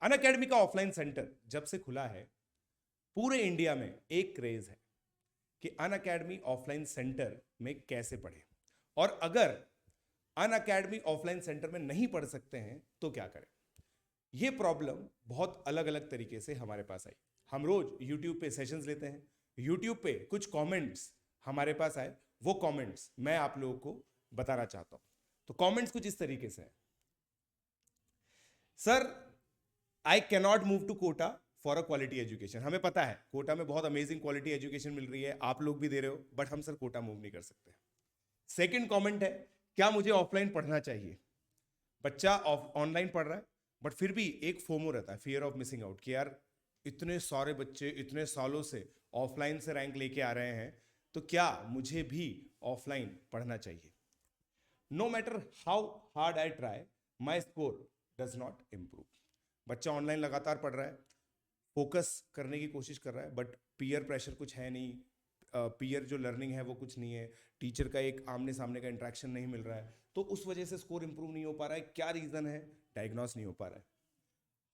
Unacademy का offline centre जब से खुला है, पूरे इंडिया में एक क्रेज है कि अनअकैडमी ऑफलाइन सेंटर में कैसे पढ़े, और अगर अनअकैडमी ऑफलाइन सेंटर में नहीं पढ़ सकते हैं तो क्या करें। ये प्रॉब्लम बहुत अलग अलग तरीके से हमारे पास आई। हम रोज यूट्यूब पे सेशंस लेते हैं, यूट्यूब पे कुछ कमेंट्स हमारे पास आए, वो कमेंट्स मैं आप लोगों को बताना चाहता हूं। तो कमेंट्स कुछ इस तरीके से हैं। Sir, I cannot move to Kota for a quality education. हमें पता है कोटा में बहुत अमेजिंग क्वालिटी एजुकेशन मिल रही है, आप लोग भी दे रहे हो, बट हम सर कोटा मूव नहीं कर सकते। सेकंड कमेंट है, क्या मुझे ऑफलाइन पढ़ना चाहिए? बच्चा ऑनलाइन पढ़ रहा है, बट फिर भी एक फोमो रहता है, फियर ऑफ मिसिंग आउट, कि यार इतने सारे बच्चे इतने सालों से ऑफलाइन से रैंक लेके आ रहे हैं, तो क्या मुझे भी ऑफलाइन पढ़ना चाहिए? No matter how hard I try, my score does not improve. बच्चा ऑनलाइन लगातार पढ़ रहा है, फोकस करने की कोशिश कर रहा है, बट पीयर प्रेशर कुछ है नहीं, पीयर जो लर्निंग है वो कुछ नहीं है, टीचर का एक आमने सामने का इंटरेक्शन नहीं मिल रहा है, तो उस वजह से स्कोर इंप्रूव नहीं हो पा रहा है। क्या रीजन है? डायग्नोस नहीं हो पा रहा है।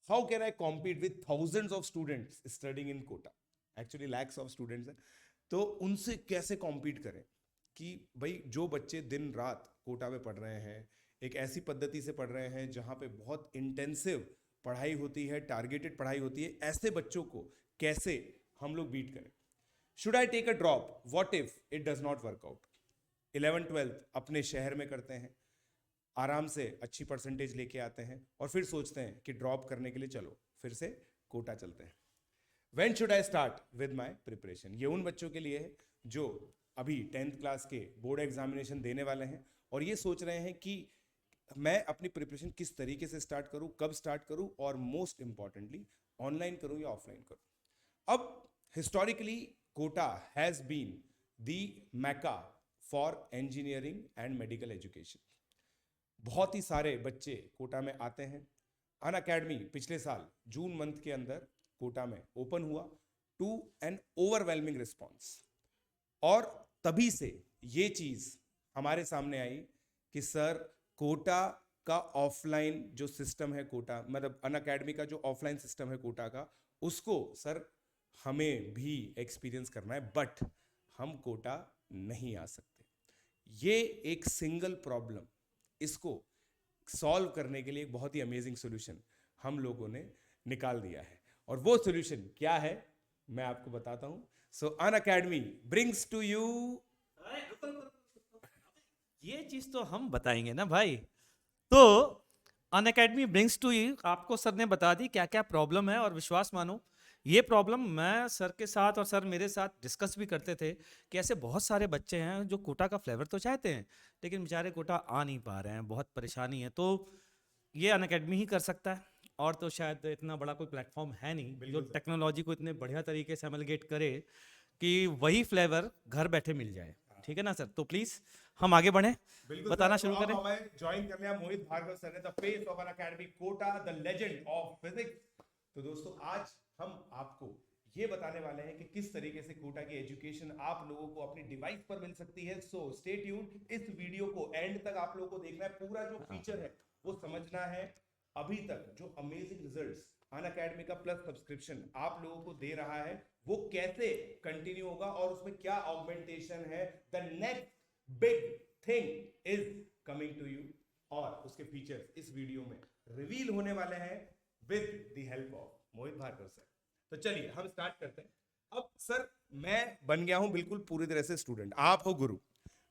How can I compete with thousands of students studying in Kota? Actually lakhs of students हैं, तो उनसे कैसे कॉम्पीट करें कि भाई जो बच्चे दिन रात कोटा में पढ़ रहे हैं, एक ऐसी पद्धति से पढ़ रहे हैं जहां पे बहुत इंटेंसिव पढ़ाई होती है, टारगेटेड पढ़ाई होती है, ऐसे बच्चों को कैसे हम लोग बीट करें? Should I take a drop? What if it does not work out? 11th-12th अपने शहर में करते हैं, आराम से अच्छी परसेंटेज लेके आते हैं, और फिर सोचते हैं कि ड्रॉप करने के लिए चलो फिर से कोटा चलते हैं। When should I start with my preparation? ये उन बच्चों के लिए है जो अभी 10th क्लास के बोर्ड एग्जामिनेशन देने वाले हैं और ये सोच रहे हैं कि मैं अपनी प्रिपरेशन किस तरीके से स्टार्ट करूं, कब स्टार्ट करूं, और मोस्ट इंपॉर्टेंटली ऑनलाइन करूं या ऑफलाइन करूं। अब historically Kota has been the mecca for engineering and medical education. बहुत ही सारे बच्चे कोटा में आते हैं। अनअकैडमी पिछले साल जून मंथ के अंदर कोटा में ओपन हुआ टू एन ओवरवेलमिंग रिस्पॉन्स, और तभी से ये चीज हमारे सामने आई कि सर कोटा का ऑफलाइन जो सिस्टम है, कोटा मतलब अनअकैडमी का जो ऑफलाइन सिस्टम है कोटा का, उसको सर हमें भी एक्सपीरियंस करना है, बट हम कोटा नहीं आ सकते। ये एक सिंगल प्रॉब्लम, इसको सॉल्व करने के लिए एक बहुत ही अमेजिंग सॉल्यूशन हम लोगों ने निकाल दिया है, और वो सॉल्यूशन क्या है मैं आपको बताता हूं। So Unacademy brings to you. ये चीज तो हम बताएंगे ना भाई। तो अनअकैडमी ब्रिंग्स टू यू, आपको सर ने बता दी क्या क्या प्रॉब्लम है, और विश्वास मानो ये प्रॉब्लम मैं सर के साथ और सर मेरे साथ डिस्कस भी करते थे कि ऐसे बहुत सारे बच्चे हैं जो कोटा का फ्लेवर तो चाहते हैं लेकिन बेचारे कोटा आ नहीं पा रहे हैं, बहुत परेशानी है। तो ये अनअकैडमी ही कर सकता है, और तो शायद इतना बड़ा कोई प्लेटफॉर्म है नहीं जो बिल्कुल सर। टेक्नोलॉजी को इतने बढ़िया तरीके से अमलगेट करे कि वही फ्लेवर घर बैठे मिल जाए। ठीक है ना सर? तो प्लीज हम आगे बढ़े, बिल्कुल सर। बताना तो शुरू अब करें। हमें ज्वाइन कर लिया मोहित भार्गव सर ने, the face of Unacademy Kota, the legend of physics. तो दोस्तों आज हम आपको ये बताने वाले हैं कि किस तरीके से कोटा की एजुकेशन आप लोगों को अपनी डिवाइस पर मिल सकती है। सो स्टे ट्यून्ड, इस वीडियो को एंड तक आप लोगों को देखना है, पूरा जो फीचर है वो समझना है। अभी तक जो अमेजिंग रिजल्ट्स अनअकैडमी का प्लस सब्सक्रिप्शन आप लोगों को दे रहा है वो कैसे कंटिन्यू होगा, और उसमें क्या ऑगमेंटेशन है, the next big thing is coming to you, और उसके फीचर्स इस वीडियो में रिवील होने वाले हैं with the help of Mohit Bhargava sir. तो चलिए हम स्टार्ट करते हैं। अब सर मैं बन गया हूं बिल्कुल पूरी तरह से स्टूडेंट, आप हो गुरु।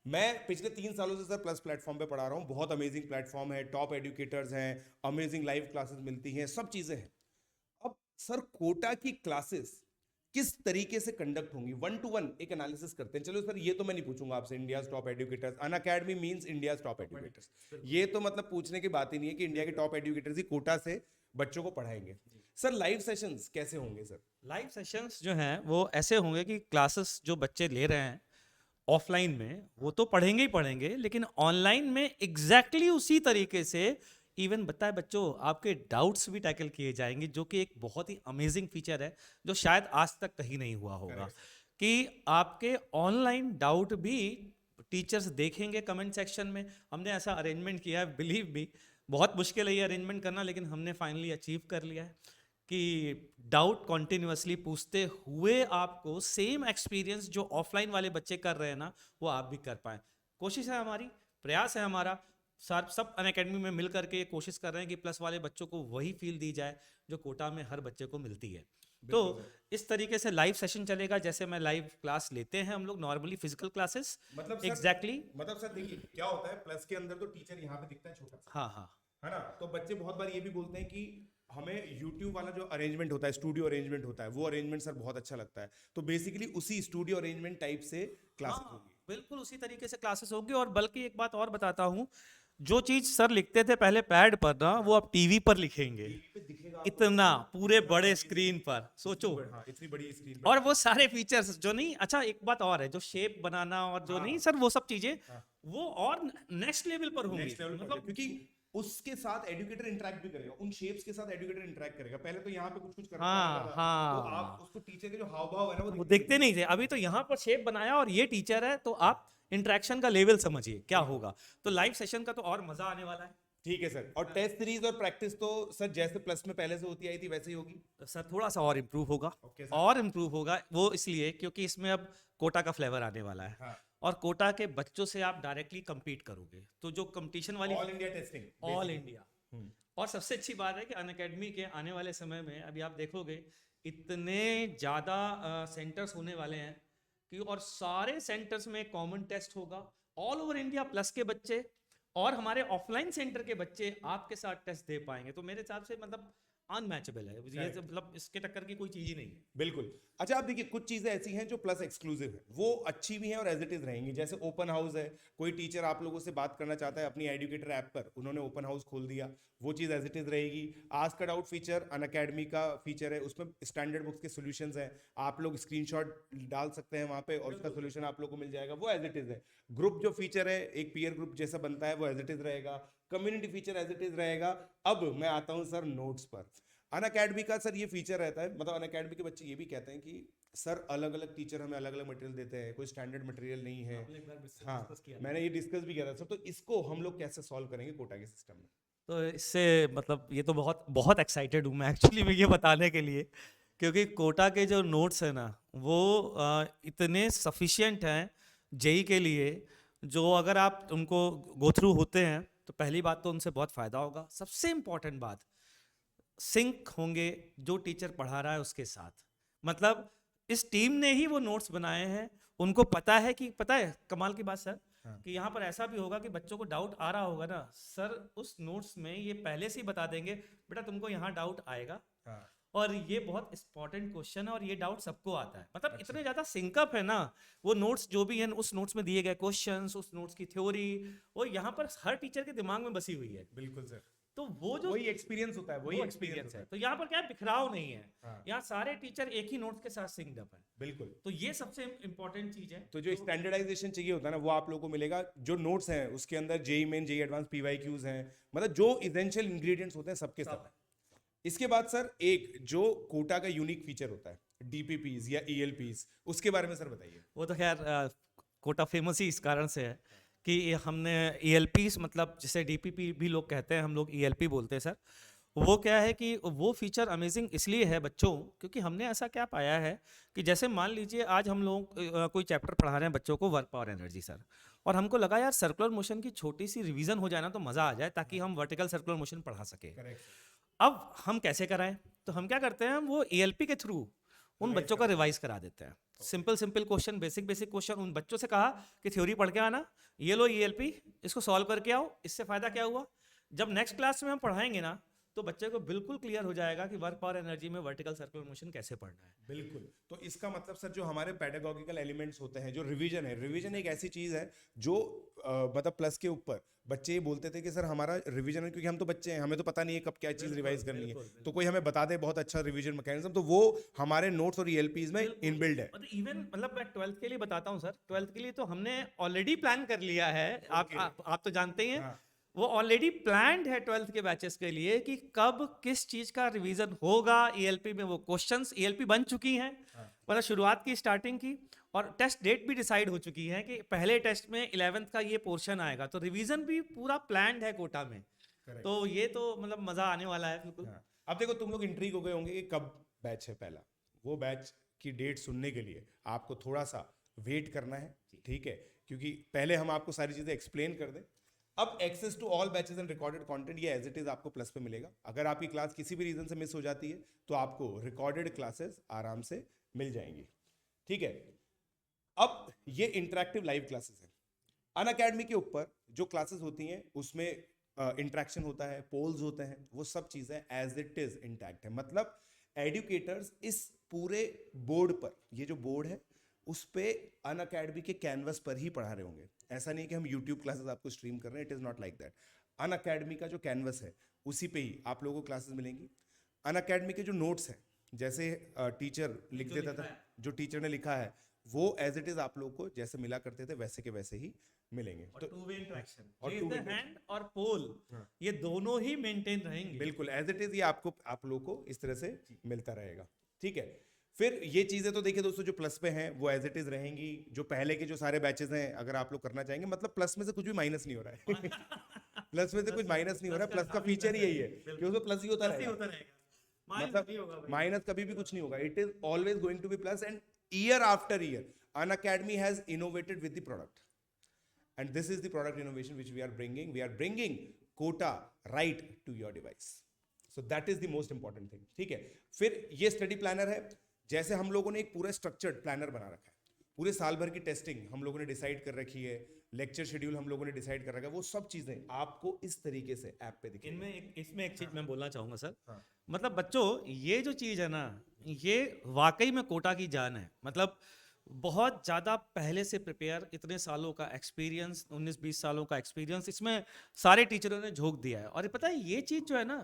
मैं पिछले 3 सालों से सर प्लस प्लेटफॉर्म पे पढ़ा रहा हूं, बहुत अमेजिंग प्लेटफॉर्म है, टॉप एजुकेटर्स हैं, अमेजिंग लाइव क्लासेस मिलती हैं, सब चीजें हैं। अब सर कोटा की क्लासेस किस तरीके से कंडक्ट होंगी, 1-to-1 एक एनालिसिस करते हैं। चलो सर ये तो मैं नहीं पूछूंगा आपसे, India top educators, Unacademy means India top educators, ये तो मतलब पूछने की बात ही नहीं है कि इंडिया के टॉप एजुकेटर्स ही कोटा से बच्चों को पढ़ाएंगे। सर लाइव सेशंस कैसे होंगे सर? लाइव सेशंस जो हैं वो ऐसे होंगे कि क्लासेस जो बच्चे ले रहे हैं ऑफलाइन में वो तो पढ़ेंगे ही पढ़ेंगे, लेकिन ऑनलाइन में एग्जैक्टली उसी तरीके से इवन बताए बच्चों आपके डाउट्स भी टैकल किए जाएंगे, जो कि एक बहुत ही अमेजिंग फीचर है जो शायद आज तक कहीं नहीं हुआ होगा। करेक्ट। कि आपके ऑनलाइन डाउट भी टीचर्स देखेंगे कमेंट सेक्शन में। हमने ऐसा अरेंजमेंट किया है, बिलीव मी, बहुत मुश्किल है ये अरेंजमेंट करना, लेकिन हमने फाइनली अचीव कर लिया है कि डाउट कॉन्टिन्यूसली पूछते हुए आपको सेम एक्सपीरियंस जो ऑफलाइन वाले बच्चे कर रहे हैं ना, वो आप भी कर पाएँ। कोशिश है हमारी, प्रयास है हमारा, सब अनअकैडमी में मिल करके ये कोशिश कर रहे हैं कि प्लस वाले बच्चों को वही फील दी जाए जो कोटा में हर बच्चे को मिलती है। तो इस तरीके से लाइव सेशन चलेगा, जैसे मैं लाइव क्लास लेते हैं हम लोग नॉर्मली फिजिकल क्लासेस। मतलब सर एग्जैक्टली। मतलब सर देखिए क्या होता है, प्लस के अंदर तो टीचर यहाँ पे दिखता है छोटा सा, हाँ हाँ है ना? तो बच्चे बहुत बार ये भी बोलते हैं कि हमें YouTube वाला जो अरेंजमेंट होता है, स्टूडियो अरेंजमेंट होता है, वो अरेंजमेंट सर बहुत अच्छा लगता है। तो बेसिकली उसी स्टूडियो अरेंजमेंट टाइप से क्लासेस हाँ, होगी। बिल्कुल उसी तरीके से क्लासेस होगी। और बल्कि एक बात और बताता हूँ, जो चीज सर लिखते थे पहले पैड पर ना, वो अब टीवी पर लिखेंगे। टीवी पे दिखेगा आपको, इतना पूरे बड़े स्क्रीन पर सोचो। हाँ इतनी बड़ी स्क्रीन पर। और वो सारे फीचर्स जो नहीं, अच्छा एक बात और है, जो शेप बनाना और जो नहीं सर, वो सब चीजें वो और नेक्स्ट लेवल पर होंगी। नेक्स्ट लेवल पर, क्योंकि उसके साथ एजुकेटर इंटरेक्ट भी करेगा, उन शेप्स के साथ एजुकेटर इंटरेक्ट करेगा। पहले तो यहाँ पे कुछ कुछ करना हाँ पड़ता था, तो आप हाँ, उसको टीचर के जो हाव भाव है ना वो देखते नहीं थे। अभी तो यहाँ पर शेप बनाया और ये टीचर है, तो आप इंटरेक्शन का लेवल समझिए क्या होगा। तो लाइव सेशन का तो और मजा आने वाला है। ठीक है सर। और टेस्ट सीरीज और प्रैक्टिस तो सर जैसे प्लस में पहले से होती आई थी वैसे ही होगी? तो सर थोड़ा सा और इम्प्रूव होगा। Okay sir. और इम्प्रूव होगा वो इसलिए क्योंकि इसमें अब कोटा का फ्लेवर आने वाला है। हाँ। और कोटा के बच्चों से आप डायरेक्टली compete करोगे, तो जो कंपटीशन वाली all India testing. All India. और सबसे अच्छी बात है कि अनअकैडमी के आने वाले समय में अभी आप देखोगे इतने ज़्यादा सेंटर्स होने वाले हैं कि, और सारे सेंटर्स में कॉमन टेस्ट होगा। ऑल ओवर इंडिया प्लस के बच्चे और हमारे ऑफलाइन सेंटर के बच्चे आपके साथ टेस्ट दे पाएंगे। तो मेरे हिसाब से मतलब अनमैचेबल है ये, तो मतलब इसके टक्कर की कोई चीज ही नहीं है। बिल्कुल। अच्छा आप देखिए, कुछ चीजें ऐसी हैं जो प्लस एक्सक्लूसिव है, वो अच्छी भी हैं और एज इट इज रहेंगी। जैसे ओपन हाउस है, कोई टीचर आप लोगों से बात करना चाहता है अपनी एजुकेटर ऐप पर, उन्होंने ओपन हाउस खोल दिया, वो चीज एज इट इज रहेगी। Ask a doubt feature Unacademy का फीचर है, उसमें स्टैंडर्ड बुक्स के सॉल्यूशंस हैं, आप लोग स्क्रीनशॉट डाल सकते हैं वहां पे और उसका सॉल्यूशन आप लोग को मिल जाएगा, वो एज इट इज है। ग्रुप जो फीचर है, एक पीयर ग्रुप जैसा बनता है, वो एज इट इज रहेगा। Community feature as it is रहेगा। अब मैं आता हूं सर नोट्स पर। अनअकैडमी का सर ये फीचर रहता है, मतलब अनअकैडमी के बच्चे ये भी कहते हैं कि सर अलग अलग टीचर हमें अलग अलग मटेरियल देते हैं, कोई स्टैंडर्ड मटेरियल नहीं है। हाँ, मैंने ये डिस्कस भी किया था सर। तो इसको हम लोग कैसे सॉल्व करेंगे कोटा के सिस्टम में? तो इससे मतलब ये तो बहुत बहुत एक्साइटेड हूँ मैं एक्चुअली में ये बताने के लिए, क्योंकि कोटा के जो नोट्स हैं ना, वो इतने सफिशिएंट हैं जेई के लिए, जो अगर आप उनको गो थ्रू होते हैं तो पहली बात तो उनसे बहुत फ़ायदा होगा। सबसे इम्पॉर्टेंट बात, सिंक होंगे जो टीचर पढ़ा रहा है उसके साथ। मतलब इस टीम ने ही वो नोट्स बनाए हैं, उनको पता है कि, पता है कमाल की बात सर, कि यहाँ पर ऐसा भी होगा कि बच्चों को डाउट आ रहा होगा ना सर, उस नोट्स में ये पहले से ही बता देंगे बेटा तुमको यहाँ डाउट आएगा, और ये बहुत इंपॉर्टेंट क्वेश्चन है और ये डाउट सबको आता है। मतलब इतने ज्यादा सिंकअप है ना वो नोट्स जो भी हैं, उस नोट्स में दिए गए क्वेश्चंस, उस नोट्स की थ्योरी, वो यहाँ पर हर टीचर के दिमाग में बसी हुई है। बिल्कुल सर। तो वो जो वही एक्सपीरियंस होता है, वही एक्सपीरियंस है। तो यहाँ पर क्या है, बिखराव नहीं है। हाँ। यहाँ सारे टीचर एक ही नोट्स के साथ सिंक्ड अप है। बिल्कुल। तो ये सबसे इम्पोर्टेंट चीज है। तो जो स्टैंडर्डाइजेशन चाहिए होता है ना, वो आप लोगों को मिलेगा। जो नोट्स हैं उसके अंदर JEE Main, JEE advance, PYQs हैं, मतलब जो इसेंशियल इंग्रेडिएंट्स होते हैं सबके सब। इसके बाद सर एक जो कोटा का यूनिक फीचर होता है, डीपीपीज या ईएलपीज, उसके बारे में सर बताइए। वो तो खैर कोटा फेमस ही इस कारण से है कि हमने ईएलपीज, मतलब जिसे डीपीपी भी लोग कहते हैं, हम लोग ईएलपी बोलते हैं सर। वो क्या है कि वो फीचर अमेजिंग इसलिए है बच्चों, क्योंकि हमने ऐसा क्या पाया है कि जैसे मान लीजिए आज हम लोग कोई चैप्टर पढ़ा रहे हैं बच्चों को, वर्क पावर एनर्जी सर, और हमको लगा यार सर्कुलर मोशन की छोटी सी रिवीजन हो जाए ना तो मज़ा आ जाए, ताकि हम वर्टिकल सर्कुलर मोशन पढ़ा सके। अब हम कैसे कराएं? तो हम क्या करते हैं, वो ईएलपी के थ्रू उन बच्चों का रिवाइज करा देते हैं। सिंपल क्वेश्चन, बेसिक क्वेश्चन, उन बच्चों से कहा कि थ्योरी पढ़ के आना, ये लो ईएलपी, इसको सॉल्व करके आओ। इससे फायदा क्या हुआ, जब नेक्स्ट क्लास में हम पढ़ाएंगे ना तो बच्चे को बिल्कुल क्लियर हो जाएगा कि वर्क पावर एनर्जी में वर्टिकल सर्कुलर मोशन कैसे पढ़ना है। बिल्कुल। तो इसका मतलब सर जो हमारे पेडागोगिकल एलिमेंट्स होते हैं, जो रिवीजन है, रिवीजन एक ऐसी चीज है जो मतलब प्लस के ऊपर बच्चे ये बोलते थे कि सर हमारा रिवीजन है, क्योंकि हम तो बच्चे हैं, हमें तो पता नहीं है कब क्या चीज रिवाइज करनी है, तो कोई हमें बता दे बहुत अच्छा रिवीजन मैकेनिज्म, तो वो हमारे नोट्स और ईएलपीज में इनबिल्ड है। मतलब इवन मतलब मैं 12th के लिए बताता हूँ सर, 12th के लिए तो हमने ऑलरेडी प्लान कर लिया है। आप तो जानते ही हैं, वो ऑलरेडी प्लान्ड है 12th के बैचेस के लिए कि कब किस चीज का रिवीजन होगा। ईएलपी में वो क्वेश्चंस ईएलपी बन चुकी हैं, मतलब शुरुआत की, स्टार्टिंग की, और टेस्ट डेट भी डिसाइड हो चुकी है कि पहले टेस्ट में 11th का ये पोर्शन आएगा। तो रिवीजन भी पूरा प्लान्ड है कोटा में Correct. तो ये तो मतलब मजा आने वाला है बिल्कुल। हाँ। अब देखो तुम लोग इंट्रीग हो गए होंगे कि कब बैच है पहला, वो बैच की डेट सुनने के लिए आपको थोड़ा सा वेट करना है, ठीक है, क्योंकि पहले हम आपको सारी चीजें एक्सप्लेन कर दें। अब access to all batches and recorded content ये एज इट इज आपको प्लस पे मिलेगा। अगर आपकी क्लास किसी भी रीजन से मिस हो जाती है तो आपको रिकॉर्डेड क्लासेस आराम से मिल जाएंगी, ठीक है। अब ये इंटरेक्टिव लाइव क्लासेस है। अनअकैडमी के ऊपर जो क्लासेस होती हैं उसमें इंटरेक्शन होता है, पोल्स होते हैं, वो सब चीजें एज इट इज इंटैक्ट है। मतलब एडुकेटर्स इस पूरे बोर्ड पर, ये जो बोर्ड है उस पे अनअकैडमी के कैनवस पर ही पढ़ा रहे होंगे। ऐसा नहीं कि हम यूट्यूब क्लासेस आपको स्ट्रीम कर रहे हैं, it is not like that. Unacademy का जो कैनवस है उसी पे ही आप लोगों को क्लासेस मिलेंगी। अनअकैडमी के जो नोट्स हैं, जैसे टीचर लिख देता था, जो टीचर ने लिखा है वो एज इट इज आप लोग को जैसे मिला करते थे वैसे के वैसे ही मिलेंगे। और टू वे इंटरेक्शन, और raise two the way hand और पोल, ये दोनों ही मेंटेन रहेंगे। बिल्कुल एज इट इज ये आपको आप लोग को इस तरह से मिलता रहेगा, ठीक है। फिर ये चीजें तो देखिए दोस्तों जो प्लस पे हैं वो एज इट इज रहेंगी। जो पहले के जो सारे बैचेस हैं अगर आप लोग करना चाहेंगे, मतलब प्लस में से कुछ भी माइनस नहीं हो रहा है प्लस में से कुछ माइनस नहीं हो रहा है, प्लस का फीचर ही यही है कि उसमें प्लस ही होता रहेगा, मतलब माइनस कभी भी कुछ नहीं होगा। It is always going to be plus. And year after year Unacademy has innovated with the product, and this is the product innovation which we are bringing Kota right to your device, so that is the most important thing, ठीक है। फिर ये study planner है। जैसे हम लोगों ने एक पूरा स्ट्रक्चर्ड प्लानर बना रखा है, पूरे साल भर की टेस्टिंग हम लोगों ने डिसाइड कर रखी है, लेक्चर शेड्यूल हम लोगों ने डिसाइड कर रखा है, वो सब चीजें आपको इस तरीके से ऐप पे दिखेंगी। इसमें एक चीज मैं बोलना चाहूंगा सर, हाँ। मतलब बच्चों ये जो चीज है ना, ये वाकई में कोटा की जान है। मतलब बहुत ज़्यादा पहले से प्रिपेयर, इतने सालों का एक्सपीरियंस, 19-20 सालों का एक्सपीरियंस इसमें सारे टीचरों ने झोंक दिया है। और पता है ये चीज़ जो है ना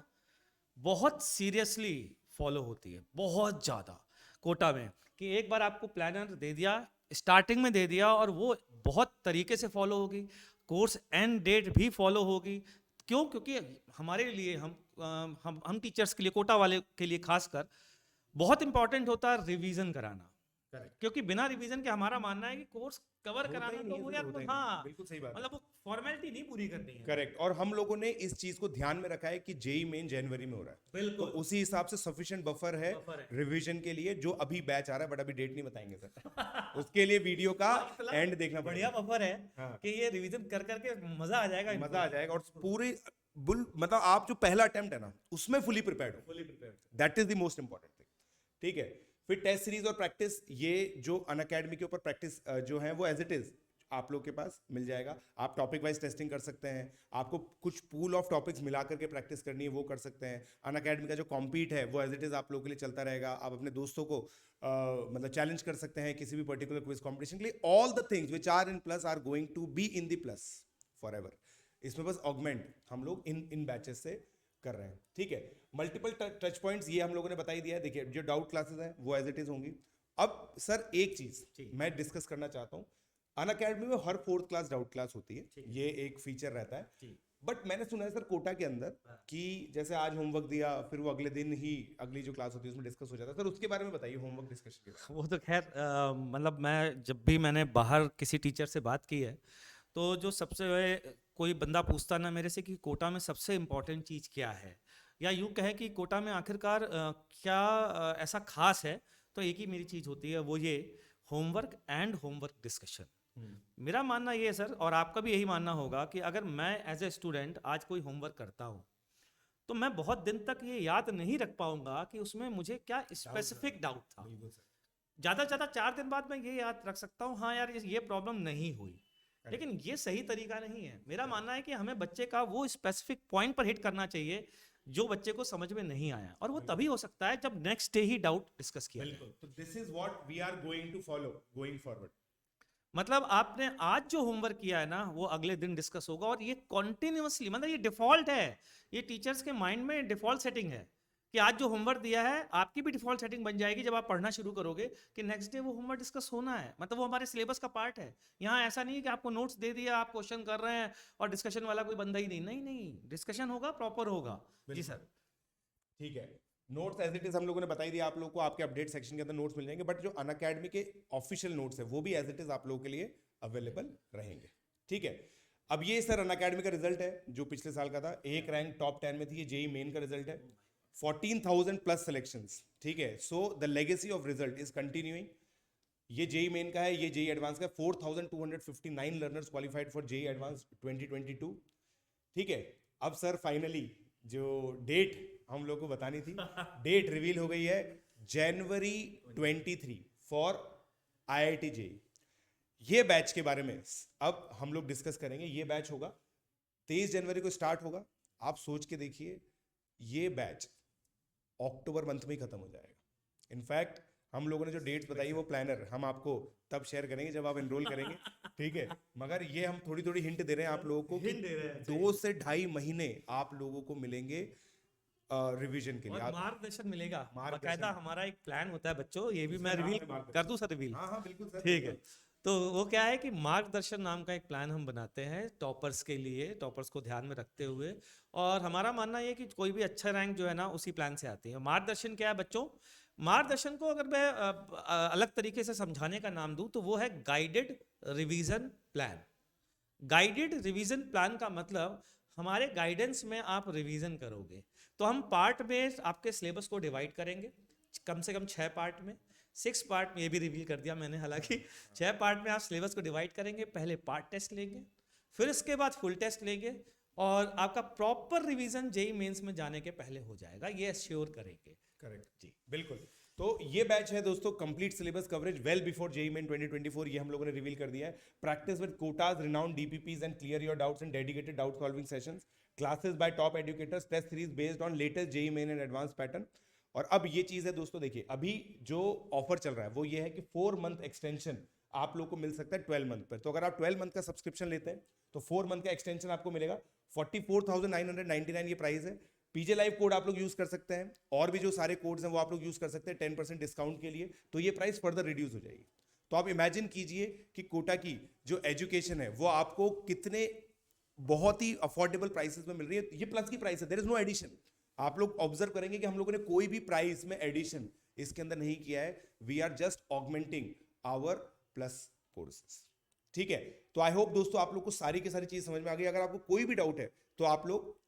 बहुत सीरियसली फॉलो होती है, बहुत ज़्यादा कोटा में, कि एक बार आपको प्लानर दे दिया, स्टार्टिंग में दे दिया, और वो बहुत तरीके से फॉलो होगी, कोर्स एंड डेट भी फॉलो होगी। क्यों? क्योंकि हमारे लिए हम टीचर्स के लिए, कोटा वाले के लिए खासकर बहुत इंपॉर्टेंट होता है रिवीजन कराना। क्योंकि बिना रिवीजन के हमारा मानना है कि कोर्स कवर कराना तो वो यार, हाँ बिल्कुल सही बात, मतलब वो फॉर्मेलिटी नहीं पूरी करनी है। करेक्ट। और हम लोगों ने इस चीज को ध्यान में रखा है कि जेई मेन जनवरी में हो रहा है, बिल्कुल तो उसी हिसाब से सफिशिएंट बफर है रिवीजन के लिए। जो अभी बैच आ रहा है बट अभी डेट नहीं बताएंगे सर उसके लिए वीडियो का एंड देखना बढ़िया बफर है कि ये रिवीजन कर करके मजा आ जाएगा, मजा आ जाएगा। और पूरी मतलब आप जो पहला अटेम्प्ट है ना उसमें फुली प्रिपेयर्ड हो, that is the most important thing, ठीक है। फिर टेस्ट सीरीज और प्रैक्टिस, ये जो अनअकैडमी के ऊपर प्रैक्टिस जो है वो एज इट इज आप लोग के पास मिल जाएगा। आप टॉपिक वाइज टेस्टिंग कर सकते हैं, आपको कुछ पूल ऑफ टॉपिक्स मिला करके प्रैक्टिस करनी है वो कर सकते हैं। अनअकैडमी का जो कॉम्पीट है वो एज इट इज आप लोगों के लिए चलता रहेगा। आप अपने दोस्तों को मतलब चैलेंज कर सकते हैं किसी भी पर्टिकुलर क्विज कॉम्पिटिशन के लिए। All the things which are in plus are going to be in the plus forever. इसमें बस ऑगमेंट हम लोग इन बैचेस से कर रहे हैं, ठीक है। मल्टीपल टच पॉइंट्स ये हम लोगों ने बता ही दिया है। देखिए जो डाउट क्लासेस हैं वो एज इट इज होंगी। अब सर एक चीज मैं डिस्कस करना चाहता हूँ, अनअकैडमी में हर 4th क्लास डाउट क्लास होती है, ये एक फीचर रहता है। बट मैंने सुना है सर कोटा के अंदर कि जैसे आज होमवर्क दिया फिर वो अगले दिन ही अगली जो क्लास होती है उसमें डिस्कस हो जाता है। सर उसके बारे में बताइए, होमवर्क डिस्कशन के बारे वो तो खैर मतलब मैं जब भी मैंने बाहर किसी टीचर से बात की है, तो जो सबसे कोई बंदा पूछता ना मेरे से कि कोटा में सबसे इम्पोर्टेंट चीज़ क्या है, या यूँ कहें कि कोटा में आखिरकार क्या ऐसा खास है, तो एक ही मेरी चीज़ होती है, वो ये होमवर्क एंड होमवर्क डिस्कशन। मेरा मानना ये है सर, और आपका भी यही मानना होगा, कि अगर मैं एज ए स्टूडेंट आज कोई होमवर्क करता हूँ तो मैं बहुत दिन तक ये याद नहीं रख पाऊंगा कि उसमें मुझे क्या स्पेसिफिक डाउट था। ज़्यादा से ज़्यादा 4 दिन बाद मैं ये याद रख सकता हूँ, हाँ यार ये प्रॉब्लम नहीं हुई। लेकिन ये सही तरीका नहीं है। मेरा मानना है कि हमें बच्चे का वो स्पेसिफिक पॉइंट पर हिट करना चाहिए जो बच्चे को समझ में नहीं आया, और वो तभी हो सकता है जब नेक्स्ट डे ही डाउट डिस्कस किया जाए। तो this is what we are going to follow going forward. मतलब आपने आज जो होमवर्क किया है ना वो अगले दिन डिस्कस होगा, और ये कॉन्टिन्यूसली, मतलब ये डिफॉल्ट है, ये टीचर्स के माइंड में डिफॉल्ट सेटिंग है कि आज जो होमवर्क दिया है आपकी भी डिफॉल्ट सेटिंग बन जाएगी जब आप पढ़ना शुरू करोगे कि नेक्स्ट डे वो होमवर्क डिस्कस होना है। मतलब वो हमारे सिलेबस का पार्ट है। यहाँ ऐसा नहीं है कि आपको नोट्स दे दिया, आप क्वेश्चन कर रहे हैं और डिस्कशन वाला कोई बंदा ही नहीं, नहीं नहीं, डिस्कशन होगा, प्रॉपर होगा। जी सर, ठीक है। नोट्स एज इट इज हम लोगों ने बताई दिया आप लोगों को, आपके अपडेट सेक्शन के अंदर नोट्स मिल जाएंगे, बट जो अनअकैडमी के ऑफिशियल नोट्स है वो भी एज इट इज आप लोगों के लिए अवेलेबल रहेंगे, ठीक है। अब ये सर अनअकैडमी का रिजल्ट है जो पिछले साल का था, एक रैंक टॉप 10 में थी, ये जेई मेन का रिजल्ट है, 14,000 प्लस सिलेक्शंस, ठीक है। So the legacy of result is continuing. ये जेई मेन का है, ये जेई एडवांस का है, 4,259 learners qualified for JEE advance 2022, ठीक है। अब सर फाइनली जो डेट हम लोग को बतानी थी, डेट रिवील हो गई है, जनवरी 23 फॉर IIT जेई। ये बैच के बारे में अब हम लोग डिस्कस करेंगे। ये बैच होगा 23 जनवरी को स्टार्ट होगा। आप सोच के देखिए, ये बैच अक्टूबर मंथ में ही खत्म हो जाएगा। इनफैक्ट हम लोगों ने जो डेट्स बताई वो प्लानर हम आपको तब शेयर करेंगे जब आप एनरोल करेंगे, ठीक है। मगर ये हम थोड़ी थोड़ी हिंट दे रहे हैं आप लोगों को कि 2 से 2.5 महीने आप लोगों को मिलेंगे रिवीजन के लिए। और मार्गदर्शन मिलेगा, मार्गदर्शन। बाकायदा हमारा एक प्लान होता है बच्चों, ये भी मैं नाम है रिवील मार्गदर्शन। कर दूं सर, रिवील? हाँ हाँ बिल्कुल सर, ठीक है। तो वो क्या है कि मार्गदर्शन नाम का एक प्लान हम बनाते हैं टॉपर्स के लिए, टॉपर्स को ध्यान में रखते हुए। और हमारा मानना ये है कि कोई भी अच्छा रैंक जो है ना उसी प्लान से आती है। मार्गदर्शन क्या है बच्चों? मार्गदर्शन को अगर मैं अलग तरीके से समझाने का नाम दूं तो वो है guided revision plan. Guided revision plan का मतलब हमारे गाइडेंस में आप रिवीजन करोगे। तो हम पार्ट में आपके सिलेबस को डिवाइड करेंगे, कम से कम 6 पार्ट में, 6 पार्ट में, ये भी रिवील कर दिया मैंने हालांकि 6 पार्ट में आप सिलेबस को डिवाइड करेंगे। पहले पार्ट टेस्ट लेंगे, फिर इसके बाद फुल टेस्ट लेंगे, और आपका प्रॉपर रिवीजन जेई मेंस में जाने के पहले हो जाएगा, ये एश्योर करेंगे। करेक्ट जी, बिल्कुल। तो ये बैच है दोस्तों, complete syllabus coverage well before JEE Main 2024, ये हम लोगों ने रिवील कर दिया है। Practice with quotas, renowned DPPs and clear your doubts and dedicated doubt solving sessions, classes by top educators, test series based on latest JEE Main and advance pattern. और अब ये चीज है दोस्तों, देखिए अभी जो ऑफर चल रहा है वो ये है कि 4 मंथ एक्सटेंशन आप लोग को मिल सकता है 12 मंथ पर। तो अगर आप 12 मंथ का सब्सक्रिप्शन लेते हैं तो 4 मंथ का एक्सटेंशन आपको मिलेगा। 44,999 ये प्राइस है। पीजे लाइव कोड आप लोग यूज कर सकते हैं, और भी जो सारे कोड्स हैं वो आप लोग यूज कर सकते हैं 10% डिस्काउंट के लिए। तो ये प्राइस फर्दर रिड्यूस हो जाएगी। तो आप इमेजिन कीजिए कि कोटा की जो एजुकेशन है वो आपको कितने बहुत ही अफोर्डेबल प्राइसेस में मिल रही है। ये प्लस की प्राइस है, देयर इज नो एडिशन। आप लोग ऑब्जर्व करेंगे कि हम लोगों ने कोई भी प्राइस में एडिशन इसके अंदर नहीं किया है। We are just augmenting our plus courses, ठीक है। तो आई होप दोस्तों आप लोग को सारी की सारी चीज समझ में आ गई। अगर आपको कोई भी डाउट है तो आप लोग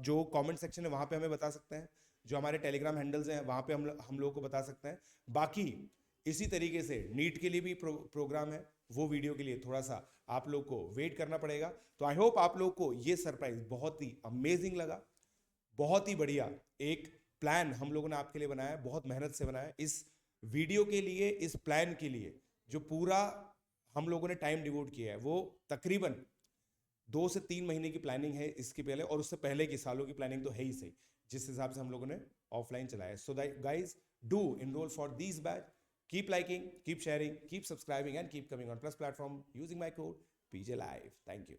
जो कमेंट सेक्शन है वहां पे हमें बता सकते हैं, जो हमारे टेलीग्राम हैंडल्स हैं वहां पे हम लोगों को बता सकते हैं। बाकी इसी तरीके से नीट के लिए भी प्रोग्राम है, वो वीडियो के लिए थोड़ा सा आप लोग को वेट करना पड़ेगा। तो आई होप आप लोग को ये सरप्राइज बहुत ही अमेजिंग लगा। बहुत ही बढ़िया एक प्लान हम लोगों ने आपके लिए बनाया है, बहुत मेहनत से बनाया है। इस वीडियो के लिए, इस प्लान के लिए जो पूरा हम लोगों ने टाइम डिवोट किया है वो तकरीबन 2 से 3 महीने की प्लानिंग है इसके पहले, और उससे पहले की सालों की प्लानिंग तो है ही सही, जिस हिसाब से हम लोगों ने ऑफलाइन चलाया। So guys do enroll for these batch. Keep liking, keep sharing, keep subscribing and keep coming on Plus platform using my code PJ Live. Thank you.